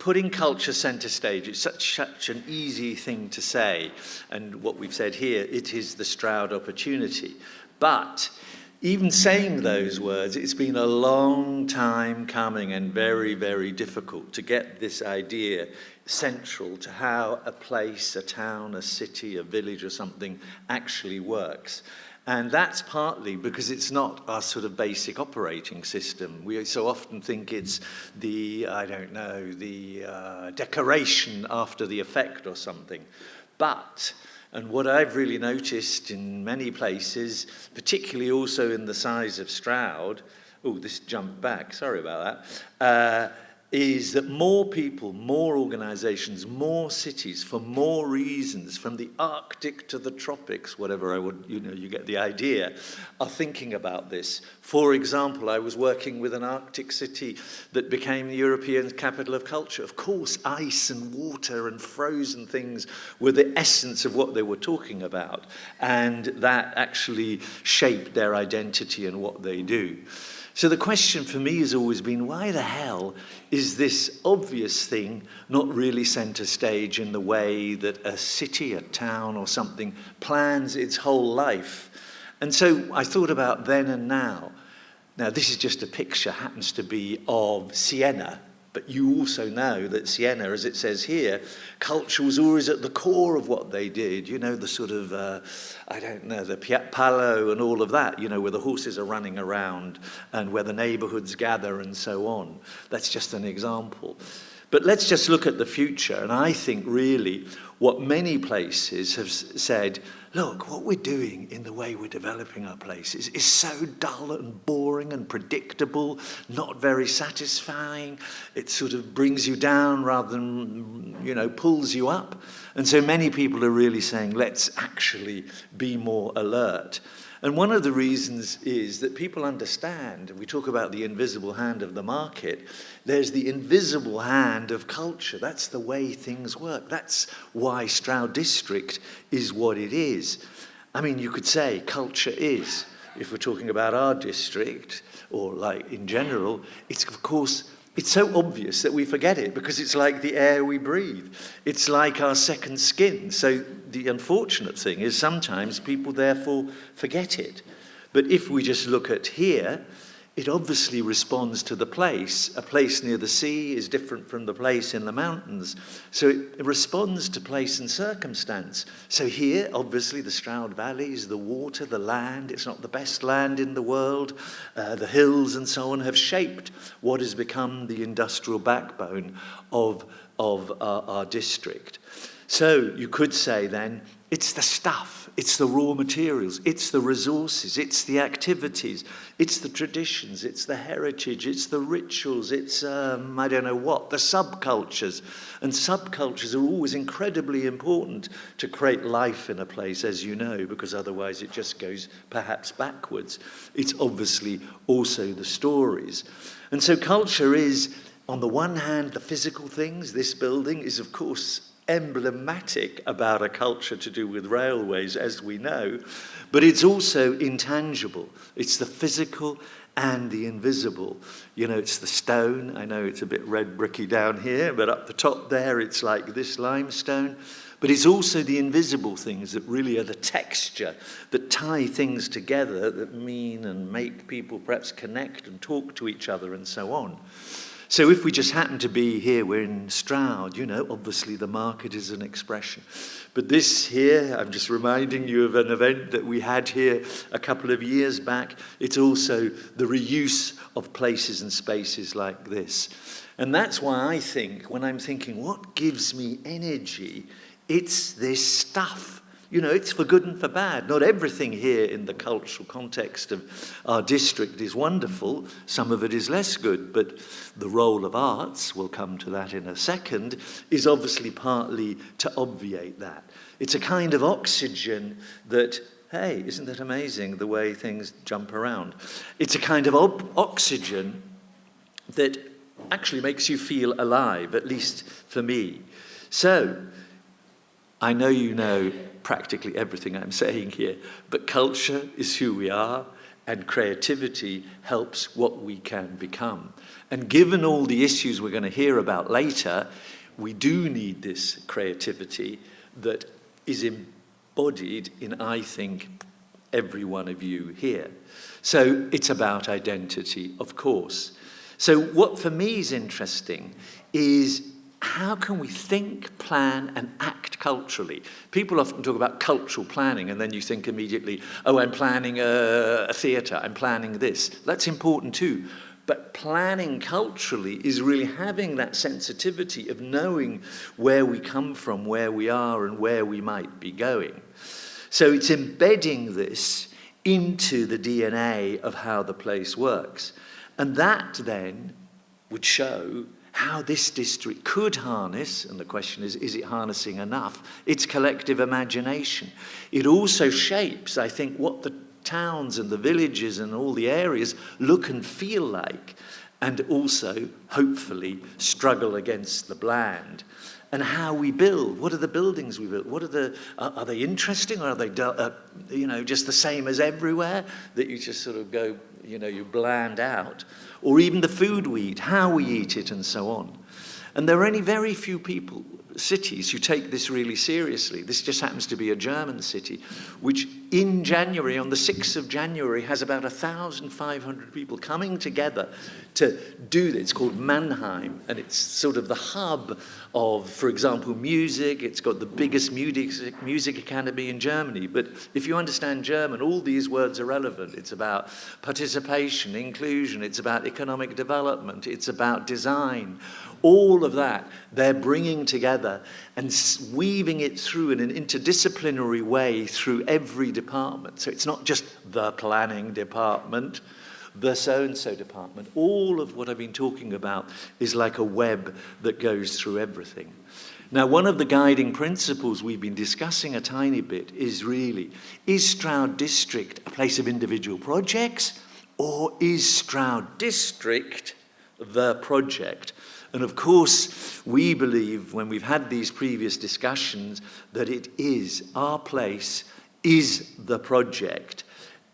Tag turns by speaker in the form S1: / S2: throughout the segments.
S1: putting culture centre stage, it's such an easy thing to say. And what we've said here, it is the Stroud opportunity. But even saying those words, it's been a long time coming and very, very difficult to get this idea central to how a place, a town, a city, a village or something actually works. And that's partly because it's not our sort of basic operating system. We so often think it's the, decoration after the effect or something. But, and what I've really noticed in many places, particularly also in the size of Stroud, oh, this jumped back, sorry about that, is that more people, more organizations, more cities, for more reasons, from the Arctic to the tropics, whatever I would, you get the idea, are thinking about this. For example, I was working with an Arctic city that became the European capital of culture. Of course, ice and water and frozen things were the essence of what they were talking about, and that actually shaped their identity and what they do. So the question for me has always been, why the hell is this obvious thing not really center stage in the way that a city, a town or something plans its whole life? And so I thought about then and now. Now this is just a picture, happens to be of Siena, but you also know that Siena, as it says here, culture was always at the core of what they did. You know, the sort of, the Palo and all of that, where the horses are running around and where the neighborhoods gather and so on. That's just an example. But let's just look at the future. And I think really what many places have said, look, what we're doing in the way we're developing our places is so dull and boring and predictable, not very satisfying. It sort of brings you down rather than, pulls you up. And so many people are really saying, let's actually be more alert. And one of the reasons is that people understand, we talk about the invisible hand of the market, there's the invisible hand of culture. That's the way things work. That's why Stroud District is what it is. I mean, you could say culture is, if we're talking about our district, or like in general, it's of course, it's so obvious that we forget it because it's like the air we breathe. It's like our second skin. So the unfortunate thing is sometimes people therefore forget it. But if we just look at here, it obviously responds to the place. A place near the sea is different from the place in the mountains. So it responds to place and circumstance. So here, obviously, the Stroud Valleys, the water, the land, it's not the best land in the world. The hills and so on have shaped what has become the industrial backbone of our district. So you could say then, it's the stuff, it's the raw materials, it's the resources, it's the activities, it's the traditions, it's the heritage, it's the rituals, it's, the subcultures. And subcultures are always incredibly important to create life in a place, as you know, because otherwise it just goes perhaps backwards. It's obviously also the stories. And so culture is, on the one hand, the physical things. This building is, of course, emblematic about a culture to do with railways, as we know, but it's also intangible. It's the physical and the invisible. It's the stone. I know it's a bit red bricky down here, but up the top there, it's like this limestone. But it's also the invisible things that really are the texture that tie things together, that mean and make people perhaps connect and talk to each other and so on. So if we just happen to be here, we're in Stroud, obviously the market is an expression. But this here, I'm just reminding you of an event that we had here a couple of years back. It's also the reuse of places and spaces like this. And that's why I think, when I'm thinking, what gives me energy, it's this stuff. It's for good and for bad. Not everything here in the cultural context of our district is wonderful. Some of it is less good, but the role of arts, we'll come to that in a second, is obviously partly to obviate that. It's a kind of oxygen that, hey, isn't that amazing, the way things jump around? It's a kind of oxygen that actually makes you feel alive, at least for me. So, I know you know practically everything I'm saying here, but culture is who we are, and creativity helps what we can become. And given all the issues we're going to hear about later, we do need this creativity that is embodied in, I think, every one of you here. So it's about identity, of course. So what for me is interesting is how can we think, plan, and act culturally? People often talk about cultural planning, and then you think immediately, oh, I'm planning a theatre, I'm planning this. That's important too. But planning culturally is really having that sensitivity of knowing where we come from, where we are, and where we might be going. So it's embedding this into the DNA of how the place works. And that then would show how this district could harness, and the question is it harnessing enough, its collective imagination. It also shapes, I think, what the towns and the villages and all the areas look and feel like, and also, hopefully, struggle against the bland. And how we build. What are the buildings we build? What are they interesting, or are they just the same as everywhere, that you just sort of go, you bland out? Or even the food we eat, how we eat it, and so on. And there are only very few cities who take this really seriously. This just happens to be a German city, which in January, on the 6th of January, has about 1,500 people coming together to do this. It's called Mannheim, and it's sort of the hub of, for example, music. It's got the biggest music academy in Germany. But if you understand German, all these words are relevant. It's about participation, inclusion. It's about economic development. It's about design. All of that, they're bringing together and weaving it through in an interdisciplinary way through every department. So it's not just the planning department, the so-and-so department. All of what I've been talking about is like a web that goes through everything. Now, one of the guiding principles we've been discussing a tiny bit is really, is Stroud District a place of individual projects, or is Stroud District the project? And of course, we believe, when we've had these previous discussions, that it is, our place is the project.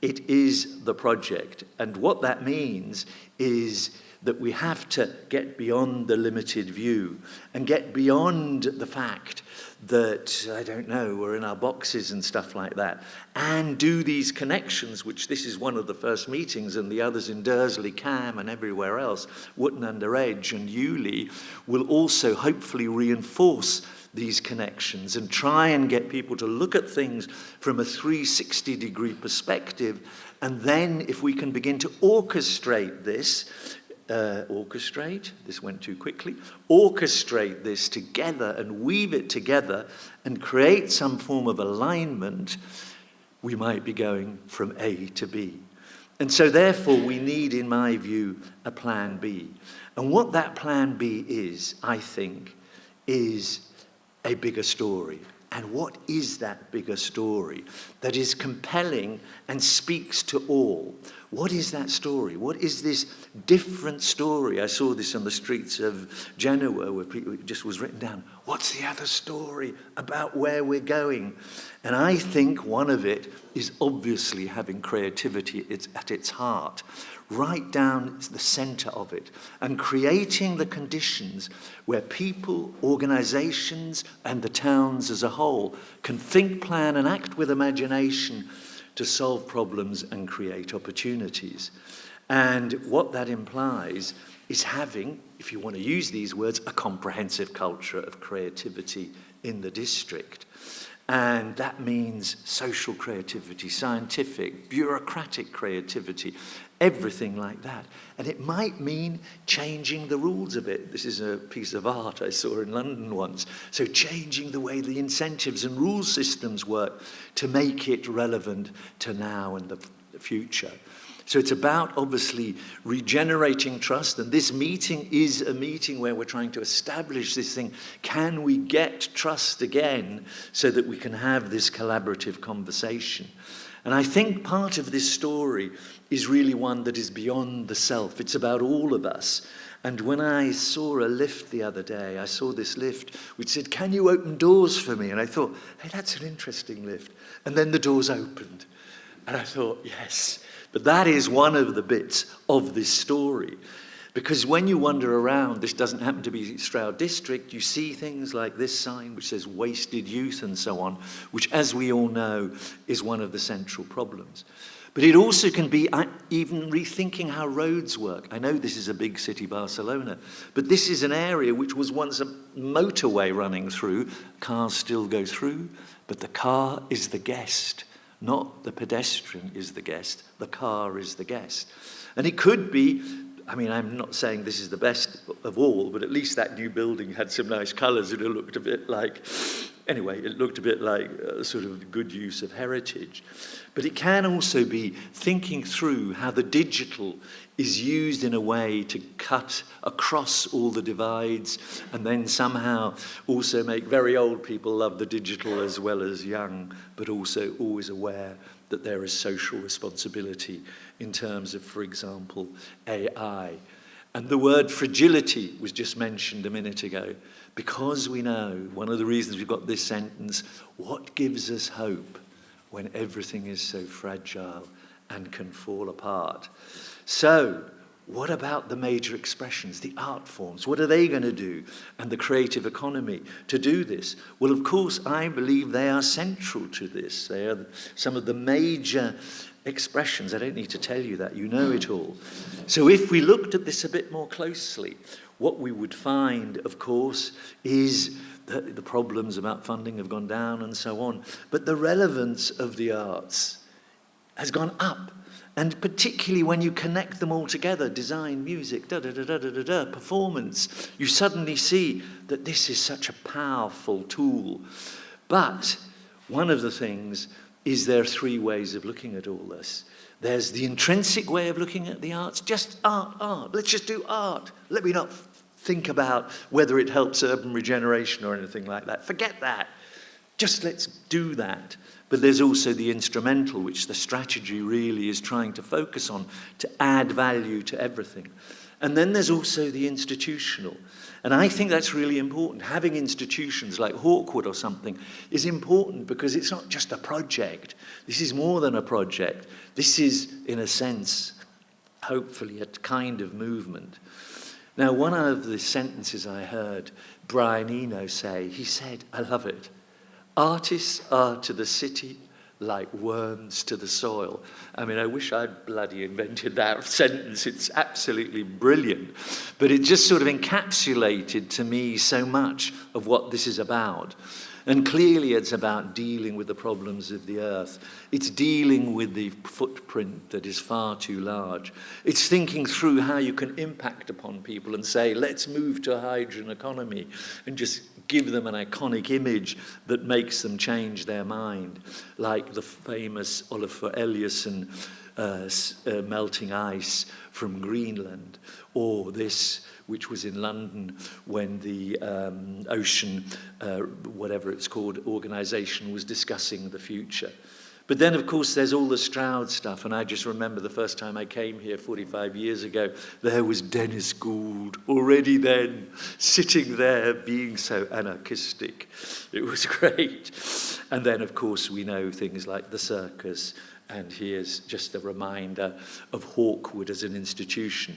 S1: It is the project. And what that means is that we have to get beyond the limited view and get beyond the fact that, I don't know, we're in our boxes and stuff like that, and do these connections, which this is one of the first meetings, and the others in Dursley, Cam, and everywhere else, Wootton Under Edge and Ewley, will also hopefully reinforce these connections and try and get people to look at things from a 360-degree perspective. And then if we can begin to orchestrate this, this went too quickly, orchestrate this together and weave it together and create some form of alignment, we might be going from A to B. And so therefore we need, in my view, a plan B. And what that plan B is, I think, is a bigger story. And what is that bigger story that is compelling and speaks to all? What is that story? What is this different story? I saw this on the streets of Genoa, where people, it just was written down. What's the other story about where we're going? And I think one of it is obviously having creativity at its heart, right down the center of it, and creating the conditions where people, organizations, and the towns as a whole can think, plan, and act with imagination to solve problems and create opportunities. And what that implies is having, if you want to use these words, a comprehensive culture of creativity in the district. And that means social creativity, scientific, bureaucratic creativity, everything like that. And it might mean changing the rules a bit. This is a piece of art I saw in London once. So changing the way the incentives and rule systems work to make it relevant to now and the future. So it's about, obviously, regenerating trust. And this meeting is a meeting where we're trying to establish this thing. Can we get trust again so that we can have this collaborative conversation? And I think part of this story is really one that is beyond the self. It's about all of us. And when I saw a lift the other day, I saw this lift which said, "Can you open doors for me?" And I thought, hey, that's an interesting lift. And then the doors opened. And I thought, yes, but that is one of the bits of this story. Because when you wander around, this doesn't happen to be Stroud District, you see things like this sign which says wasted youth and so on, which, as we all know, is one of the central problems. But it also can be even rethinking how roads work. I know this is a big city, Barcelona, but this is an area which was once a motorway running through. Cars still go through, but the car is the guest, not the pedestrian is the guest. The car is the guest. And it could be, I mean, I'm not saying this is the best of all, but at least that new building had some nice colours and it looked a bit like, anyway, it looked a bit like a sort of good use of heritage. But it can also be thinking through how the digital is used in a way to cut across all the divides and then somehow also make very old people love the digital as well as young, but also always aware that there is social responsibility in terms of, for example, AI. And the word fragility was just mentioned a minute ago, because we know, one of the reasons we've got this sentence, what gives us hope when everything is so fragile and can fall apart? So, what about the major expressions, the art forms? What are they going to do? And the creative economy to do this? Well, of course, I believe they are central to this. They are some of the major expressions. I don't need to tell you that. You know it all. So if we looked at this a bit more closely, what we would find, of course, is that the problems about funding have gone down and so on. But the relevance of the arts has gone up. And particularly when you connect them all together, design, music, performance, you suddenly see that this is such a powerful tool. But one of the things is there are three ways of looking at all this. There's the intrinsic way of looking at the arts, just art. Let's just do art. Let me not think about whether it helps urban regeneration or anything like that. Forget that. Just let's do that. But there's also the instrumental, which the strategy really is trying to focus on, to add value to everything. And then there's also the institutional. And I think that's really important. Having institutions like Hawkwood or something is important because it's not just a project. This is more than a project. This is, in a sense, hopefully a kind of movement. Now, one of the sentences I heard Brian Eno say, he said, I love it, artists are to the city like worms to the soil. I mean, I wish I'd bloody invented that sentence. It's absolutely brilliant. But it just sort of encapsulated to me so much of what this is about. And clearly it's about dealing with the problems of the earth. It's dealing with the footprint that is far too large. It's thinking through how you can impact upon people and say, let's move to a hydrogen economy and just give them an iconic image that makes them change their mind, like the famous Olafur Eliasson melting ice from Greenland, or this, which was in London when the ocean, whatever it's called, organisation was discussing the future. But then, of course, there's all the Stroud stuff, and I just remember the first time I came here 45 years ago, there was Dennis Gould, already then, sitting there being so anarchistic. It was great. And then, of course, we know things like the circus, and here's just a reminder of Hawkwood as an institution.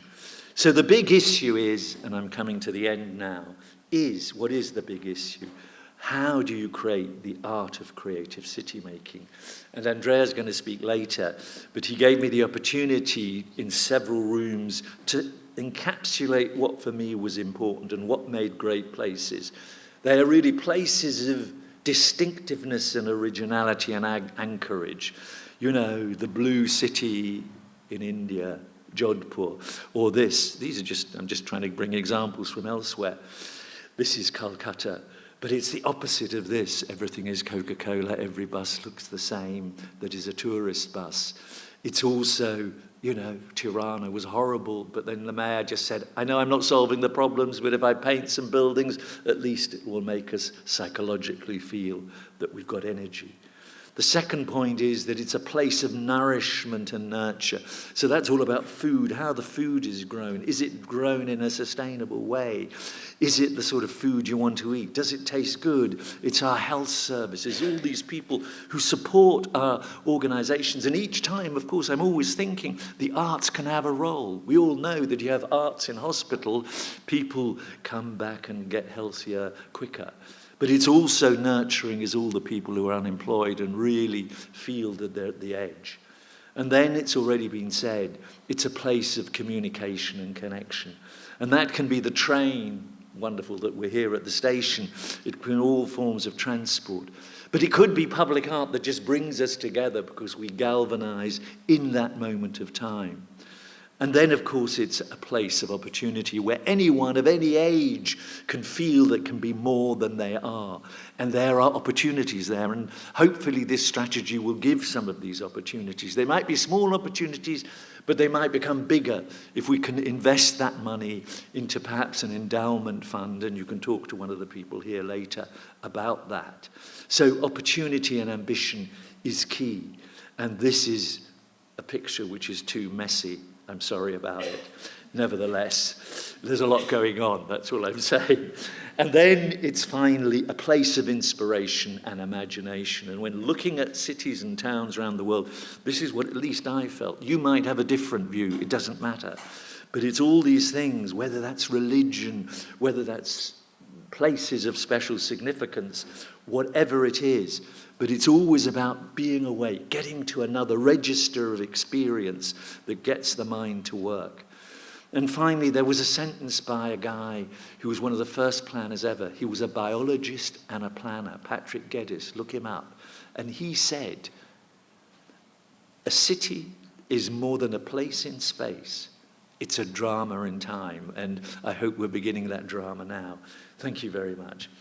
S1: So the big issue is, and I'm coming to the end now, is, what is the big issue? How do you create the art of creative city making? And Andrea's going to speak later, but he gave me the opportunity in several rooms to encapsulate what for me was important and what made great places. They are really places of distinctiveness and originality and anchorage. You know, the blue city in India, Jodhpur, or this. I'm just trying to bring examples from elsewhere. This is Calcutta. But it's the opposite of this. Everything is Coca-Cola, every bus looks the same, that is a tourist bus. It's also, you know, Tirana was horrible, but then the mayor just said, I know I'm not solving the problems, but if I paint some buildings, at least it will make us psychologically feel that we've got energy. The second point is that it's a place of nourishment and nurture. So that's all about food, how the food is grown. Is it grown in a sustainable way? Is it the sort of food you want to eat? Does it taste good? It's our health services, all these people who support our organizations. And each time, of course, I'm always thinking the arts can have a role. We all know that you have arts in hospital, people come back and get healthier quicker. But it's also nurturing is all the people who are unemployed and really feel that they're at the edge. And then it's already been said, it's a place of communication and connection. And that can be the train, wonderful that we're here at the station. It can be all forms of transport. But it could be public art that just brings us together because we galvanize in that moment of time. And then, of course, it's a place of opportunity where anyone of any age can feel that can be more than they are. And there are opportunities there, and hopefully this strategy will give some of these opportunities. They might be small opportunities, but they might become bigger if we can invest that money into perhaps an endowment fund, and you can talk to one of the people here later about that. So opportunity and ambition is key, and this is a picture which is too messy. I'm sorry about it. Nevertheless, there's a lot going on, that's all I'm saying. And then it's finally a place of inspiration and imagination. And when looking at cities and towns around the world, this is what at least I felt. You might have a different view, it doesn't matter. But it's all these things, whether that's religion, whether that's places of special significance, whatever it is. But it's always about being awake, getting to another register of experience that gets the mind to work. And finally, there was a sentence by a guy who was one of the first planners ever. He was a biologist and a planner, Patrick Geddes, look him up. And he said, a city is more than a place in space. It's a drama in time. And I hope we're beginning that drama now. Thank you very much.